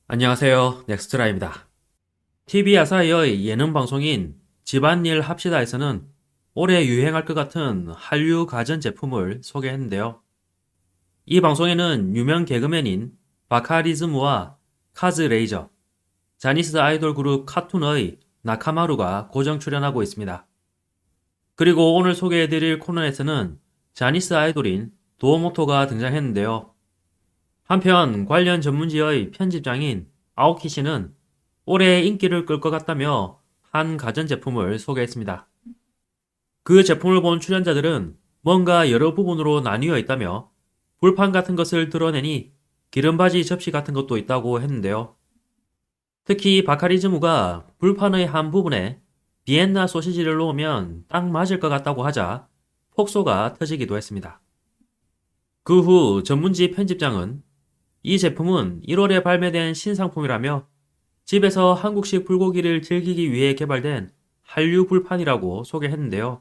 안녕하세요. 넥스트라입니다. TV 아사히의 예능 방송인 집안일 합시다에서는 올해 유행할 것 같은 한류 가전 제품을 소개했는데요. 이 방송에는 유명 개그맨인 바카리즈무와 카즈 레이저, 자니스 아이돌 그룹 카툰의 나카마루가 고정 출연하고 있습니다. 그리고 오늘 소개해드릴 코너에서는 자니스 아이돌인 도모토가 등장했는데요. 한편 관련 전문지의 편집장인 아오키 씨는 올해 인기를 끌 것 같다며 한 가전제품을 소개했습니다. 그 제품을 본 출연자들은 뭔가 여러 부분으로 나뉘어 있다며 불판 같은 것을 드러내니 기름바지 접시 같은 것도 있다고 했는데요. 특히 바카리즈무가 불판의 한 부분에 비엔나 소시지를 놓으면 딱 맞을 것 같다고 하자 폭소가 터지기도 했습니다. 그 후 전문지 편집장은 이 제품은 1월에 발매된 신상품이라며 집에서 한국식 불고기를 즐기기 위해 개발된 한류 불판이라고 소개했는데요.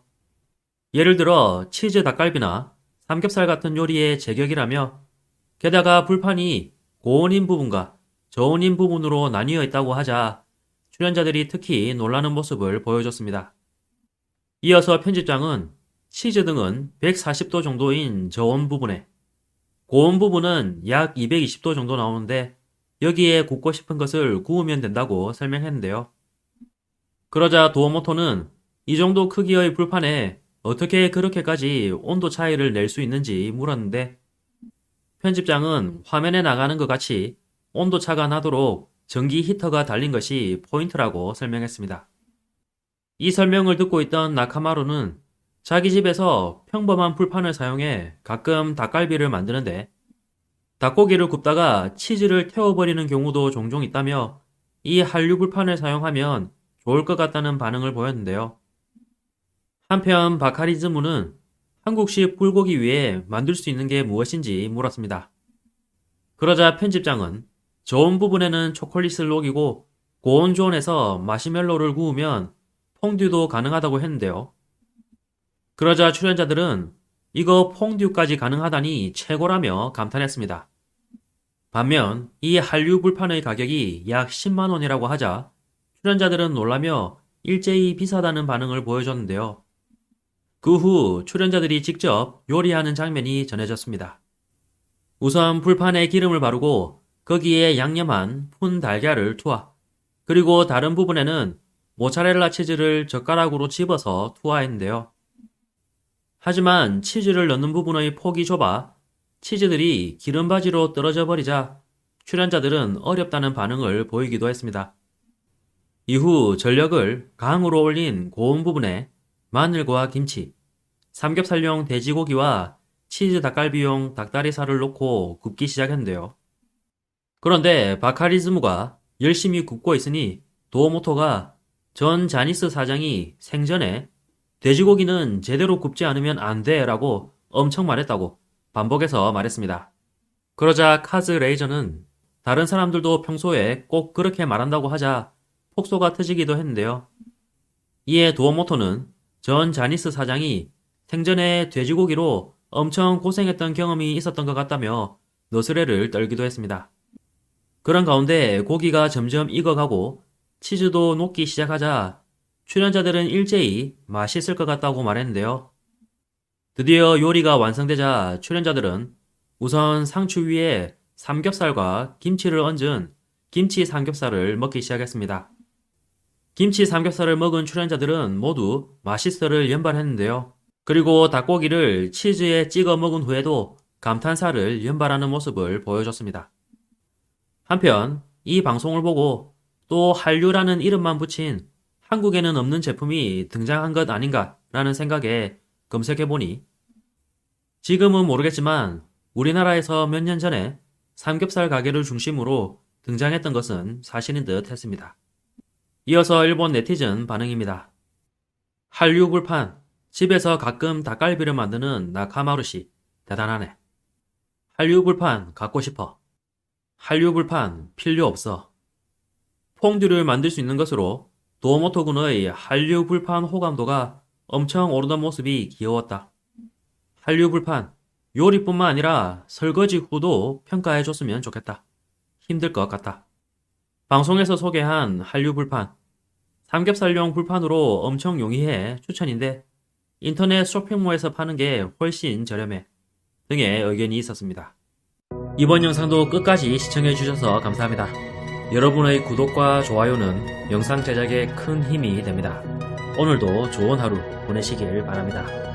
예를 들어 치즈 닭갈비나 삼겹살 같은 요리의 제격이라며 게다가 불판이 고온인 부분과 저온인 부분으로 나뉘어 있다고 하자 출연자들이 특히 놀라는 모습을 보여줬습니다. 이어서 편집장은 치즈 등은 140도 정도인 저온 부분에 고온 부분은 약 220도 정도 나오는데 여기에 굽고 싶은 것을 구우면 된다고 설명했는데요. 그러자 도어모토는 이 정도 크기의 불판에 어떻게 그렇게까지 온도 차이를 낼 수 있는지 물었는데 편집장은 화면에 나가는 것 같이 온도 차가 나도록 전기 히터가 달린 것이 포인트라고 설명했습니다. 이 설명을 듣고 있던 나카마루는 자기 집에서 평범한 불판을 사용해 가끔 닭갈비를 만드는데 닭고기를 굽다가 치즈를 태워버리는 경우도 종종 있다며 이 한류 불판을 사용하면 좋을 것 같다는 반응을 보였는데요. 한편 바카리즈무는 한국식 불고기 위에 만들 수 있는 게 무엇인지 물었습니다. 그러자 편집장은 저온 부분에는 초콜릿을 녹이고 고온 조온에서 마시멜로를 구우면 퐁듀도 가능하다고 했는데요. 그러자 출연자들은 이거 퐁듀까지 가능하다니 최고라며 감탄했습니다. 반면 이 한류 불판의 가격이 약 10만 원이라고 하자 출연자들은 놀라며 일제히 비싸다는 반응을 보여줬는데요. 그 후 출연자들이 직접 요리하는 장면이 전해졌습니다. 우선 불판에 기름을 바르고 거기에 양념한 푼 달걀을 투하, 그리고 다른 부분에는 모차렐라 치즈를 젓가락으로 집어서 투하했는데요. 하지만 치즈를 넣는 부분의 폭이 좁아 치즈들이 기름바지로 떨어져 버리자 출연자들은 어렵다는 반응을 보이기도 했습니다. 이후 전력을 강으로 올린 고온 부분에 마늘과 김치, 삼겹살용 돼지고기와 치즈 닭갈비용 닭다리살을 넣고 굽기 시작했는데요. 그런데 바카리즈무가 열심히 굽고 있으니 도어모토가 전 자니스 사장이 생전에 돼지고기는 제대로 굽지 않으면 안 돼 라고 엄청 말했다고 반복해서 말했습니다. 그러자 카즈 레이저는 다른 사람들도 평소에 꼭 그렇게 말한다고 하자 폭소가 터지기도 했는데요. 이에 도어모토는 전 자니스 사장이 생전에 돼지고기로 엄청 고생했던 경험이 있었던 것 같다며 너스레를 떨기도 했습니다. 그런 가운데 고기가 점점 익어가고 치즈도 녹기 시작하자 출연자들은 일제히 맛있을 것 같다고 말했는데요. 드디어 요리가 완성되자 출연자들은 우선 상추 위에 삼겹살과 김치를 얹은 김치 삼겹살을 먹기 시작했습니다. 김치 삼겹살을 먹은 출연자들은 모두 맛있어를 연발했는데요. 그리고 닭고기를 치즈에 찍어 먹은 후에도 감탄사를 연발하는 모습을 보여줬습니다. 한편 이 방송을 보고 또 한류라는 이름만 붙인 한국에는 없는 제품이 등장한 것 아닌가라는 생각에 검색해보니 지금은 모르겠지만 우리나라에서 몇 년 전에 삼겹살 가게를 중심으로 등장했던 것은 사실인 듯 했습니다. 이어서 일본 네티즌 반응입니다. 한류 불판, 집에서 가끔 닭갈비를 만드는 나카마루 씨, 대단하네. 한류 불판 갖고 싶어. 한류 불판 필요 없어. 퐁듀를 만들 수 있는 것으로 도모토 군의 한류 불판 호감도가 엄청 오르던 모습이 귀여웠다. 한류 불판, 요리뿐만 아니라 설거지 후도 평가해줬으면 좋겠다. 힘들 것 같다. 방송에서 소개한 한류 불판, 삼겹살용 불판으로 엄청 용이해 추천인데 인터넷 쇼핑몰에서 파는 게 훨씬 저렴해 등의 의견이 있었습니다. 이번 영상도 끝까지 시청해주셔서 감사합니다. 여러분의 구독과 좋아요는 영상 제작에 큰 힘이 됩니다. 오늘도 좋은 하루 보내시길 바랍니다.